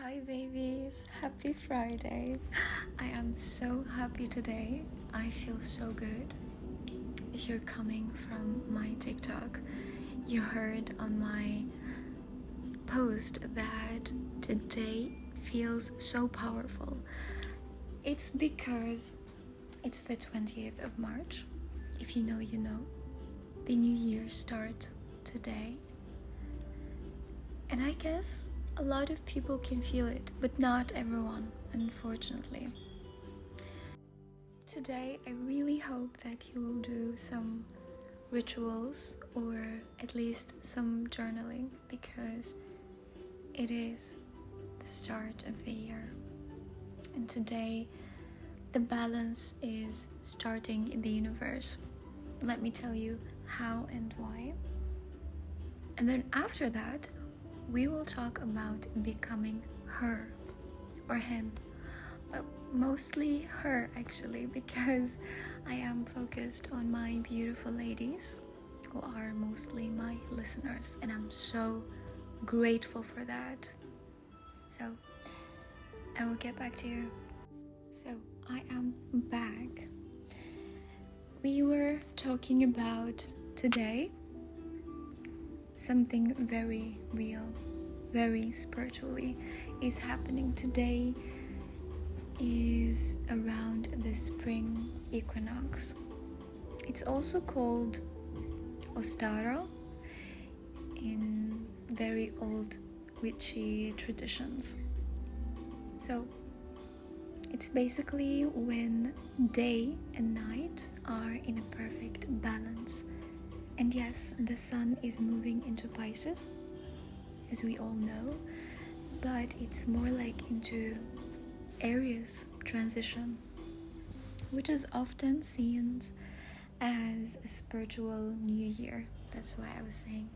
Hi babies, happy Friday. I am so happy today. I feel so good. If you're coming from my TikTok, you heard on my post that today feels so powerful. It's because it's the 20th of March. If you know, you know. The new year starts today. And I guess a lot of people can feel it, but not everyone, unfortunately. Today, I really hope that you will do some rituals or at least some journaling, because it is the start of the year. And today, the balance is starting in the universe. Let me tell you how and why. And then after that, we will talk about becoming her or him, but mostly her actually, because I am focused on my beautiful ladies who are mostly my listeners, and I'm so grateful for that. So I will get back to you. So I am back. We were talking about today something very real, very spiritually is happening today. Is around the spring equinox. It's also called Ostara in very old witchy traditions. So it's basically when day and night are in a perfect balance. And yes, the sun is moving into Pisces, as we all know, but it's more like into Aries transition, which is often seen as a spiritual new year. That's why I was saying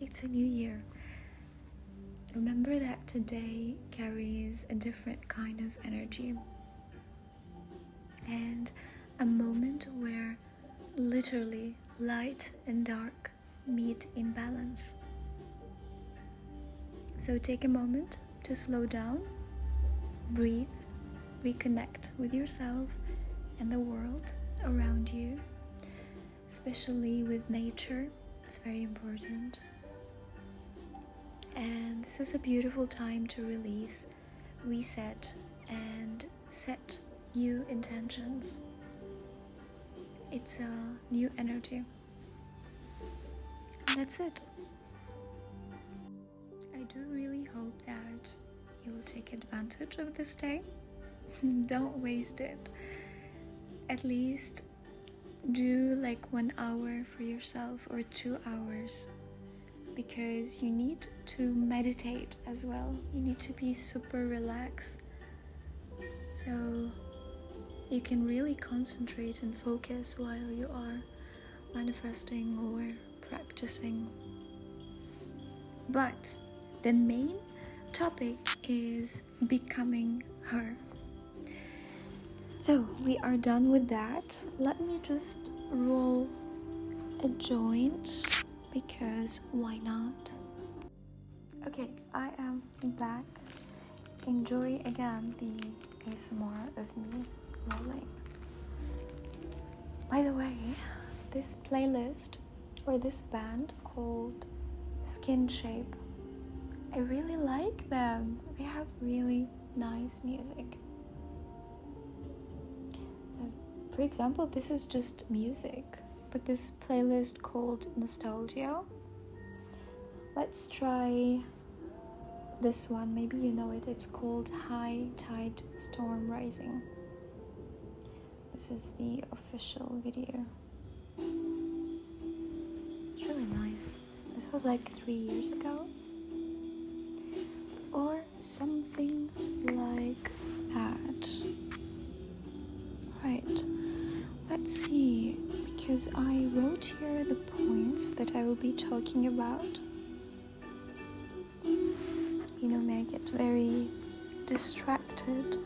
it's a new year. Remember that today carries a different kind of energy and a moment where literally light and dark meet in balance. So take a moment to slow down, breathe, reconnect with yourself and the world around you, especially with nature. It's very important. And this is a beautiful time to release, reset, and set new intentions. It's a new energy. And that's it. I do really hope that you will take advantage of this day. Don't waste it. At least do like 1 hour for yourself or 2 hours, because you need to meditate as well. You need to be super relaxed, so you can really concentrate and focus while you are manifesting or practicing. But the main topic is becoming her. So we are done with that. Let me just roll a joint, because why not? Okay, I am back. Enjoy again the ASMR of me rolling. By the way, this playlist or this band called Skin Shape, I really like them. They have really nice music. So, for example, this is just music, but this playlist called Nostalgia. Let's try this one. Maybe you know it. It's called High Tide Storm Rising. This is the official video. It's really nice. This was like 3 years ago, or something like that. Right, let's see, because I wrote here the points that I will be talking about. You know me, I get very distracted.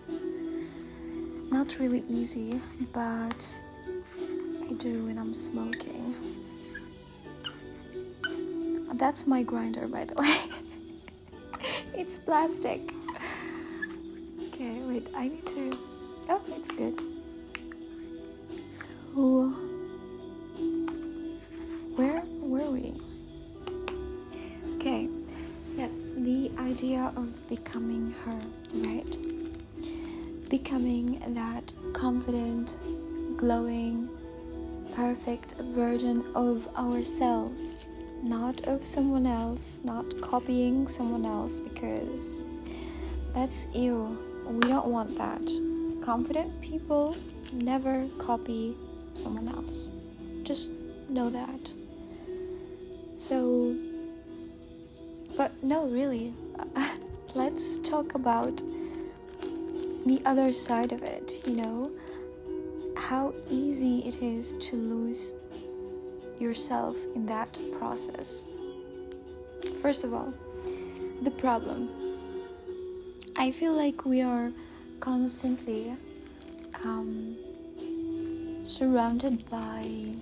Not really easy, but I do when I'm smoking. That's my grinder, by the way. It's plastic. Okay, wait, I need to... Oh, it's good. So, where were we? Okay, yes, the idea of becoming her, right? Becoming that confident, glowing, perfect version of ourselves, not of someone else, not copying someone else, because that's ew. We don't want that. Confident people never copy someone else. Just know that. So, but no, really, let's talk about the other side of it, how easy it is to lose yourself in that process. First of all, the problem. I feel like we are constantly surrounded by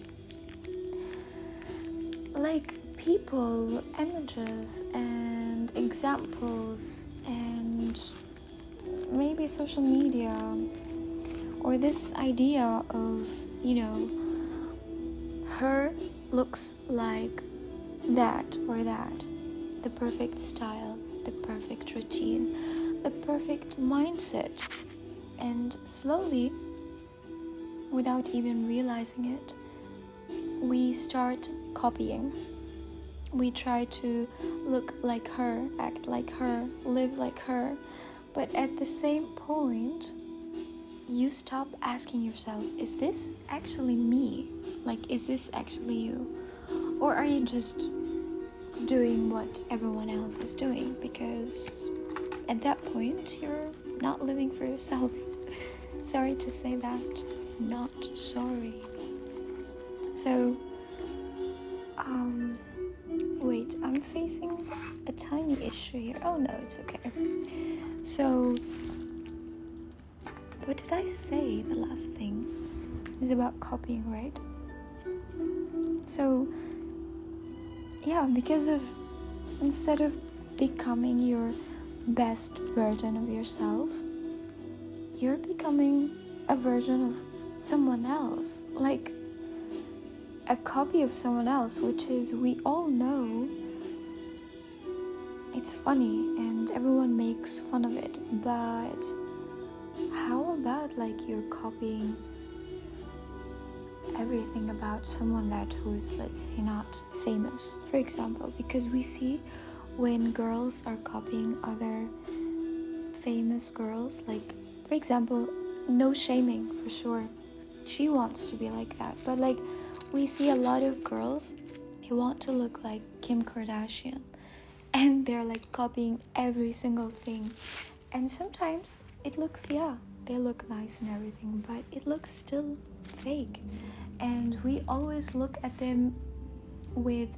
people, images, and examples, and maybe social media, or this idea of, her looks like that or that, the perfect style, the perfect routine, the perfect mindset. And slowly, without even realizing it, we start copying. We try to look like her, act like her, live like her. But at the same point, you stop asking yourself, is this actually me? Is this actually you? Or are you just doing what everyone else is doing? Because at that point, you're not living for yourself. Sorry to say that. Not sorry. So, wait, I'm facing a tiny issue here. Oh no, it's okay. So, what did I say? The last thing is about copying, right? So, yeah, because of, instead of becoming your best version of yourself, you're becoming a version of someone else, like a copy of someone else, which is, we all know it's funny and everyone makes fun of it, but how about you're copying everything about someone who's, let's say, not famous, for example, because we see when girls are copying other famous girls, for example, no shaming for sure, she wants to be like that, but we see a lot of girls, they want to look like Kim Kardashian, and they're copying every single thing, and sometimes it looks, they look nice and everything, but it looks still fake, and we always look at them with,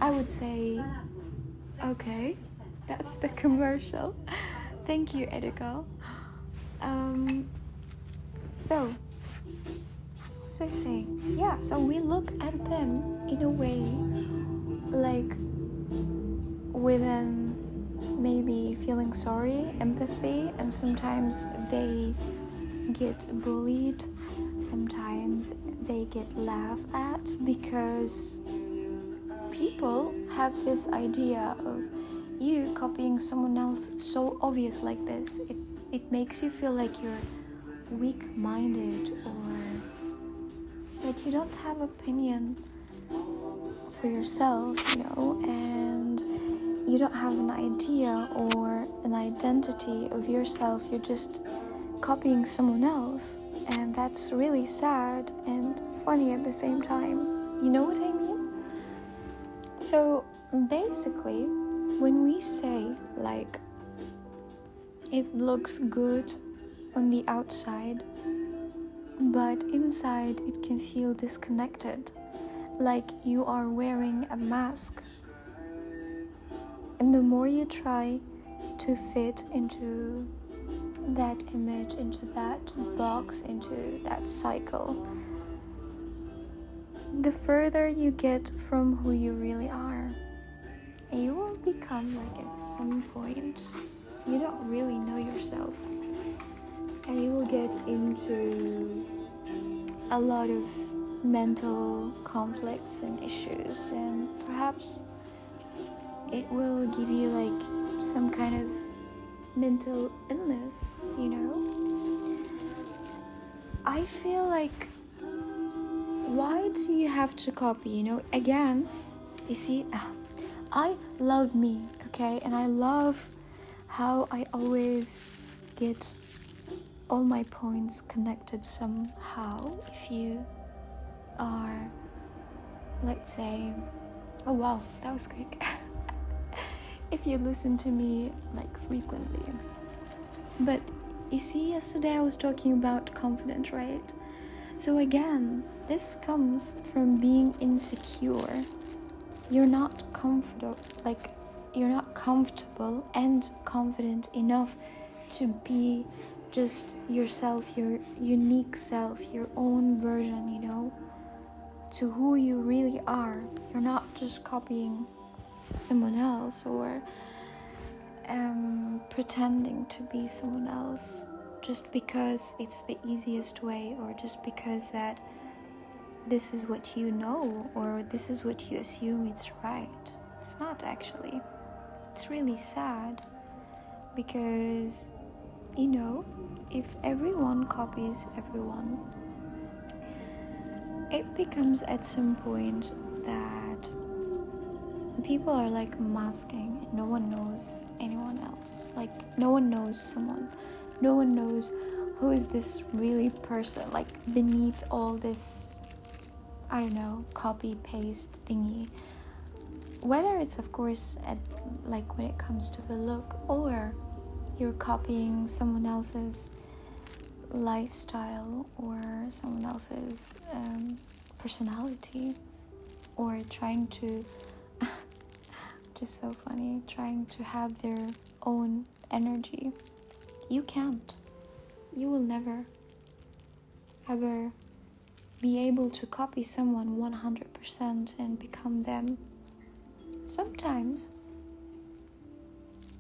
I would say, okay, that's the commercial. Thank you, Edigo. So, what was I saying? Yeah, so we look at them in a way with maybe feeling sorry, empathy, and sometimes they get bullied, sometimes they get laughed at, because people have this idea of you copying someone else so obvious like this. It makes you feel like you're weak-minded, or that you don't have opinion for yourself, and you don't have an idea or an identity of yourself. You're just copying someone else, and that's really sad and funny at the same time. You know what I mean? So basically, when we say it looks good on the outside, but inside it can feel disconnected, like you are wearing a mask, and the more you try to fit into that image, into that box, into that cycle, the further you get from who you really are. You will become at some point you don't really know yourself, and you will get into a lot of mental conflicts and issues, and perhaps it will give you like some kind of mental illness, you know? I feel like, why do you have to copy, you know? Again, you see, I love me, okay? And I love how I always get all my points connected somehow. If you are, let's say, oh wow, that was quick. If you listen to me like frequently. But you see, yesterday I was talking about confidence, right? So again, this comes from being insecure. You're not comfortable and confident enough to be just yourself, your unique self, your own version, you know, to who you really are. You're not just copying someone else or pretending to be someone else just because it's the easiest way, or just because that this is what you know, or this is what you assume it's right. It's not actually. It's really sad, because, you know, if everyone copies everyone, it becomes at some point that people are like masking. No one knows anyone else. Like, no one knows someone. No one knows who is this really person, like beneath all this, I don't know, copy paste thingy. Whether it's, of course, like when it comes to the look, or you're copying someone else's lifestyle or someone else's personality, or trying to just so funny, trying to have their own energy. You can't. You will never ever be able to copy someone 100% and become them. Sometimes,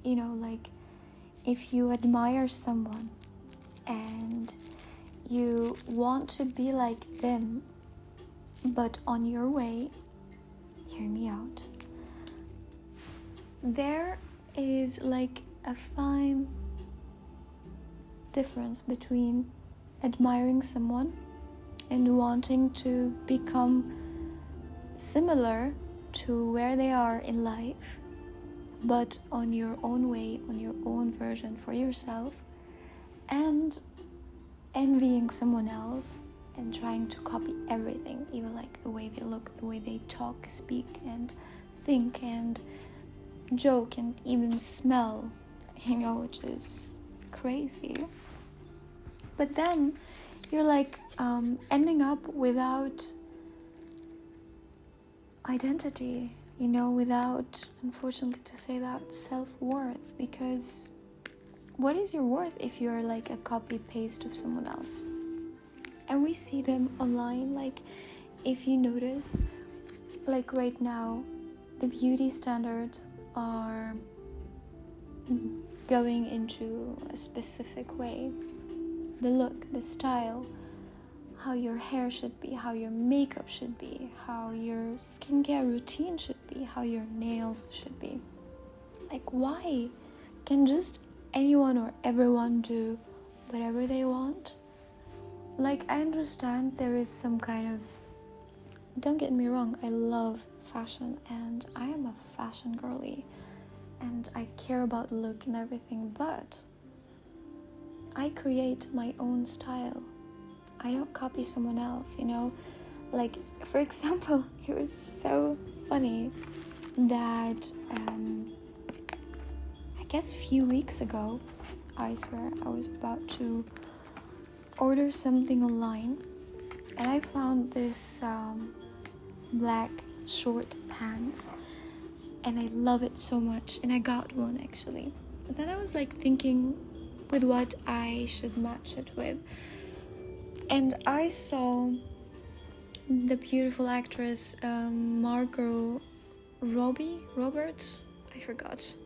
you know, like if you admire someone and you want to be like them, but on your way, hear me out, there is like a fine difference between admiring someone and wanting to become similar to where they are in life, but on your own way, on your own version for yourself, and envying someone else and trying to copy everything, even like the way they look, the way they talk, speak, and think, and joke, and even smell, you know, which is crazy. But then you're like ending up without identity, you know, without, unfortunately to say that, self-worth. Because what is your worth if you're like a copy paste of someone else? And we see them online. Like, if you notice, like right now, the beauty standards are going into a specific way. The look, the style, how your hair should be, how your makeup should be, how your skincare routine should be, how your nails should be. Like, why can just anyone or everyone do whatever they want? Like, I understand there is some kind of, don't get me wrong, I love fashion and I am a fashion girly and I care about look and everything, but I create my own style. I don't copy someone else, you know? Like, for example, it was so funny that I guess a few weeks ago, I swear, I was about to order something online and I found this black short pants and I love it so much, and I got one actually. But then I was like thinking with what I should match it with, and I saw the beautiful actress Margot Robbie Roberts, I forgot.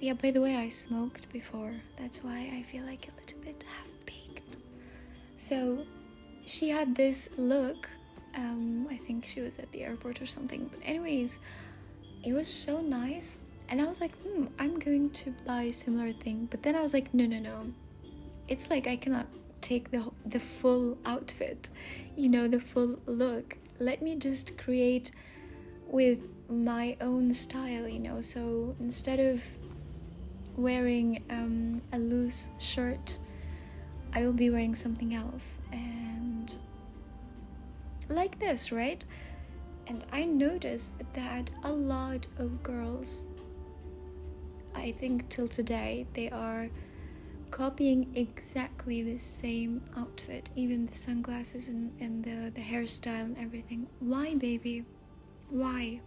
Yeah, by the way, I smoked before. That's why I feel like a little bit half-baked. So she had this look. I think she was at the airport or something. But anyways, it was so nice. And I was like, I'm going to buy a similar thing. But then I was like, no. It's like I cannot take the full outfit, the full look. Let me just create with my own style, So instead of wearing a loose shirt, I will be wearing something else. And like this, right? And I noticed that a lot of girls, I think till today, they are copying exactly the same outfit, even the sunglasses and the hairstyle and everything. Why, baby? Why?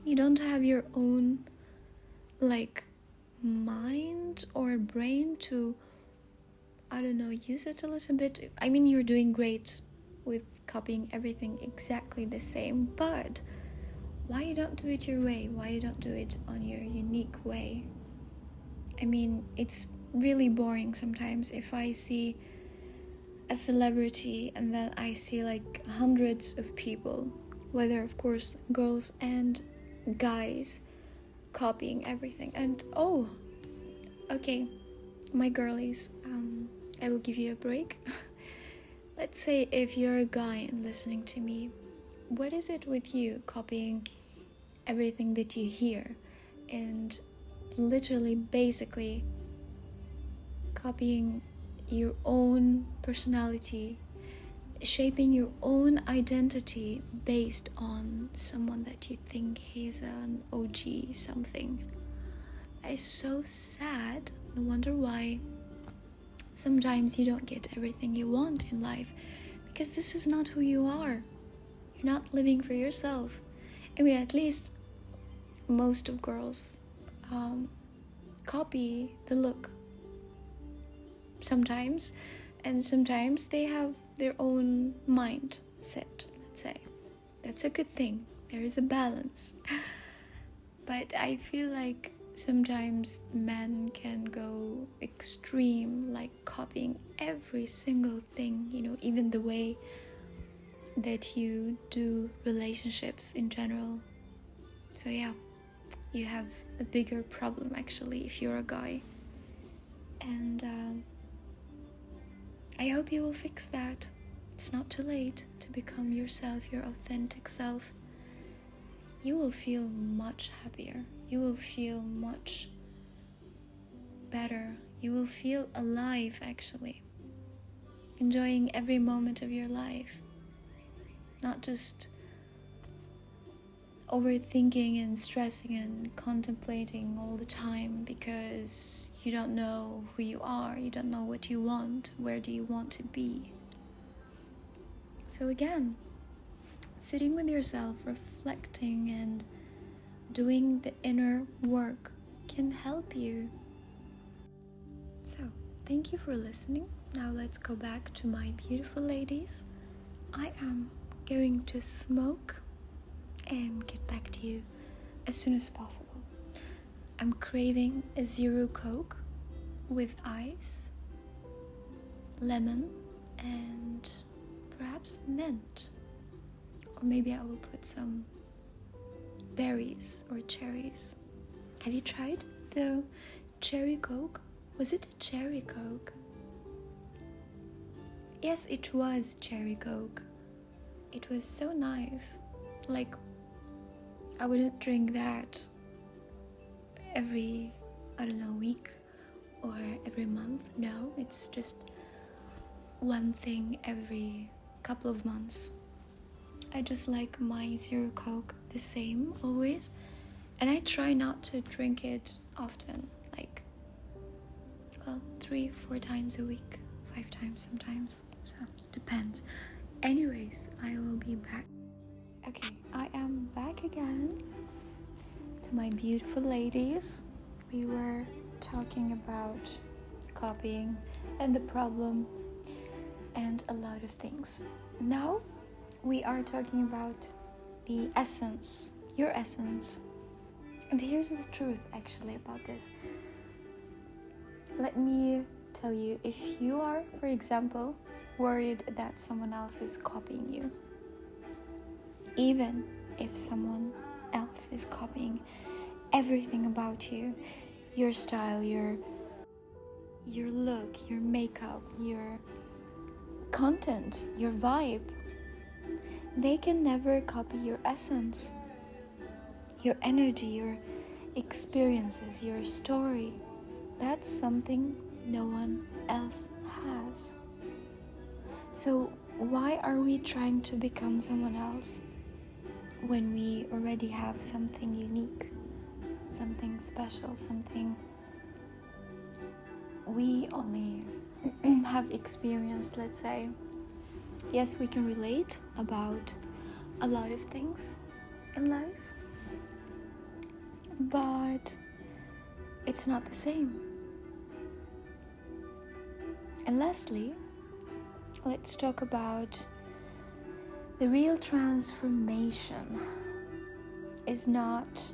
You don't have your own mind or brain to, I don't know, use it a little bit. I mean, you're doing great with copying everything exactly the same, but why you don't do it your way? Why you don't do it on your unique way? I mean, it's really boring sometimes if I see a celebrity and then I see hundreds of people, whether of course girls and guys, copying everything. And okay, my girlies, I will give you a break. Let's say if you're a guy and listening to me, what is it with you copying everything that you hear and literally basically copying your own personality, shaping your own identity based on someone that you think he's an OG something? That is so sad. No wonder why sometimes you don't get everything you want in life, because this is not who you are. You're not living for yourself. I mean, at least most of girls copy the look sometimes, and sometimes they have their own mindset, let's say. That's a good thing. There is a balance. But I feel like sometimes men can go extreme, like copying every single thing, even the way that you do relationships in general. So yeah, you have a bigger problem actually if you're a guy. And I hope you will fix that. It's not too late to become yourself, your authentic self. You will feel much happier. You will feel much better. You will feel alive, actually. Enjoying every moment of your life. Not just overthinking and stressing and contemplating all the time because you don't know who you are. You don't know what you want. Where do you want to be? So again, sitting with yourself, reflecting and doing the inner work can help you. So, thank you for listening. Now let's go back to my beautiful ladies. I am going to smoke and get back to you as soon as possible. I'm craving a zero Coke with ice, lemon, and perhaps mint. Or maybe I will put some berries or cherries. Have you tried the cherry Coke? Was it a cherry Coke? Yes, it was cherry Coke. It was so nice. I wouldn't drink that every, week or every month. No, it's just one thing every couple of months. I just like my zero Coke the same always, and I try not to drink it often, 3-4 times a week, 5 times sometimes, so depends. Anyways, I will be back. Okay, I am back again to my beautiful ladies. We were talking about copying and the problem and a lot of things. Now we are talking about the essence, your essence. And here's the truth actually about this. Let me tell you, if you are, for example, worried that someone else is copying you, even if someone else is copying everything about you, your style, your look, your makeup, your content, your vibe, they can never copy your essence, your energy, your experiences, your story. That's something no one else has. So why are we trying to become someone else when we already have something unique, something special, something we only have experienced, let's say? Yes, we can relate about a lot of things in life, but it's not the same. And lastly, let's talk about the real transformation is not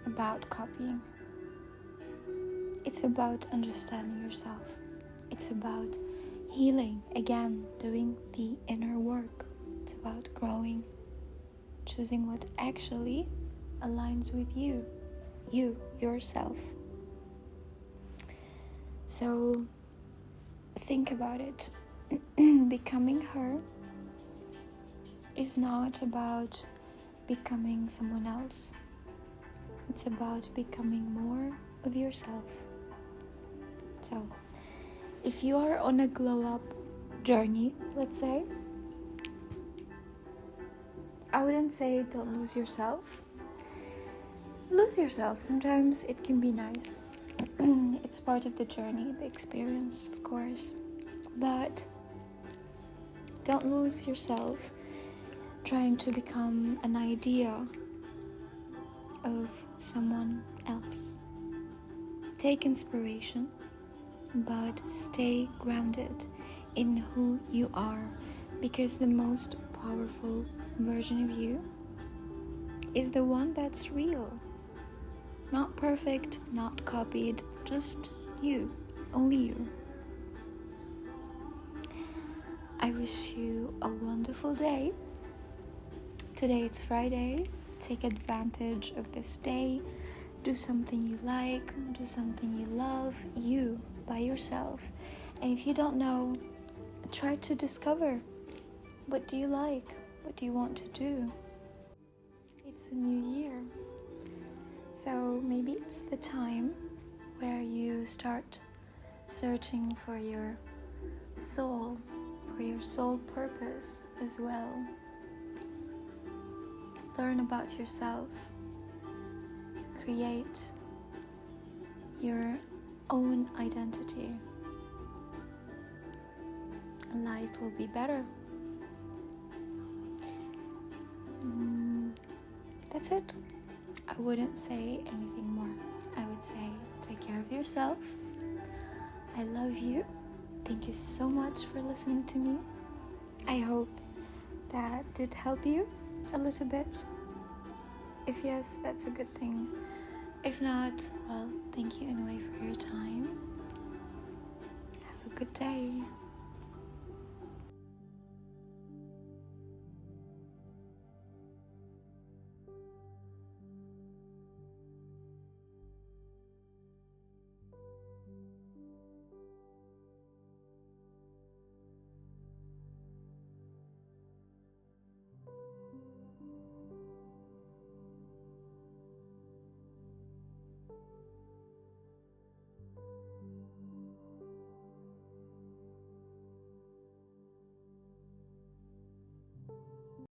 about copying. It's about understanding yourself. It's about healing, again, doing the inner work. It's about growing, choosing what actually aligns with you, yourself. So think about it. Becoming her is not about becoming someone else. It's about becoming more of yourself. So if you are on a glow up journey, let's say, I wouldn't say don't lose yourself. Lose yourself. Sometimes it can be nice. It's part of the journey, the experience, of course. But don't lose yourself trying to become an idea of someone else. Take inspiration, but stay grounded in who you are, because the most powerful version of you is the one that's real. Not perfect, not copied, just you, only you. I wish you a wonderful day. Today it's Friday. Take advantage of this day. Do something you like, do something you love, you, by yourself. And if you don't know, try to discover, what do you like? What do you want to do? It's a new year. So maybe it's the time where you start searching for your soul purpose as well. Learn about yourself. Create your own identity. Life will be better. That's it. I wouldn't say anything more. I would say take care of yourself. I love you. Thank you so much for listening to me. I hope that did help you a little bit. If yes, that's a good thing. If not, well, thank you anyway for your time. Have a good day.